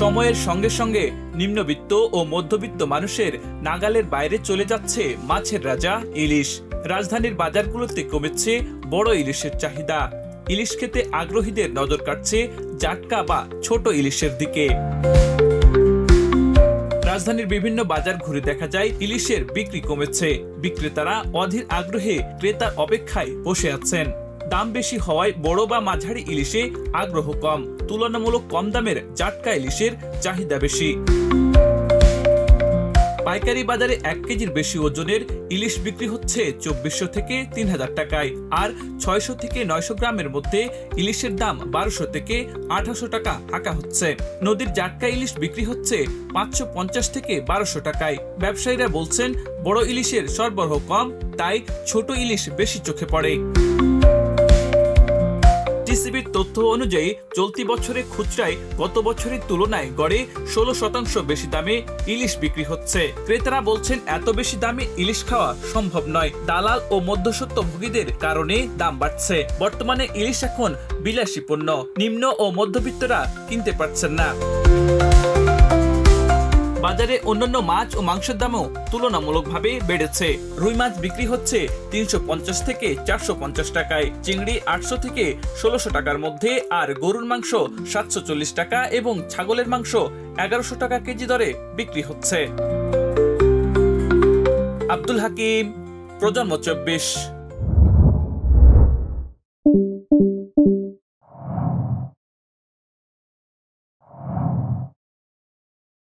সময়ের সঙ্গে সঙ্গে নিম্নবিত্ত ও মধ্যবিত্ত মানুষের নাগালের বাইরে চলে যাচ্ছে মাছের রাজা ইলিশ। রাজধানীর বাজারগুলোতে কমেছে বড় ইলিশের চাহিদা। ইলিশ খেতে আগ্রহীদের নজর কাটছে জাটকা বা ছোট ইলিশের দিকে। রাজধানীর বিভিন্ন বাজার ঘুরে দেখা যায় ইলিশের বিক্রি কমেছে। বিক্রেতারা অধীর আগ্রহে ক্রেতার অপেক্ষায় বসে আছেন। দাম বেশি হওয়ায় বড় বা মাঝারি ইলিশে আগ্রহ কম। তুলনামূলক কম দামের জাটকা ইলিশের চাহিদা বেশি। পাইকারি বাজারে 1 কেজির বেশি ওজনের ইলিশ বিক্রি হচ্ছে 2400 থেকে 3000 টাকায়, আর 600 থেকে 900 গ্রামের মধ্যে ইলিশের দাম 1200 থেকে 1800 টাকা আঁকা হচ্ছে। নদীর জাটকা ইলিশ বিক্রি হচ্ছে 550 থেকে 1200 টাকায়। ব্যবসায়ীরা বলছেন বড় ইলিশের সরবরাহ কম, তাই ছোট ইলিশ বেশি চোখে পড়ে। টিসিবির তথ্য অনুযায়ী চলতি বছরে খুচরায় গত বছরের তুলনায় গড়ে 16% বেশি দামে ইলিশ বিক্রি হচ্ছে। ক্রেতারা বলছেন এত বেশি দামে ইলিশ খাওয়া সম্ভব নয়। দালাল ও মধ্যস্বত্বভোগীদের কারণে দাম বাড়ছে। বর্তমানে ইলিশ এখন বিলাসী পণ্য, নিম্ন ও মধ্যবিত্তরা কিনতে পারছেন না। বাজারে অন্যান্য মাছ ও মাংসের দামও তুলনামূলকভাবে বেড়েছে। রুই মাছ বিক্রি হচ্ছে 350 থেকে 450 টাকায়, চিংড়ি 800 থেকে 1600 টাকার মধ্যে, আর গরুর মাংস 740 টাকা এবং ছাগলের মাংস 1100 টাকা কেজি দরে বিক্রি হচ্ছে। আব্দুল হাকিম, প্রজন্ম 24।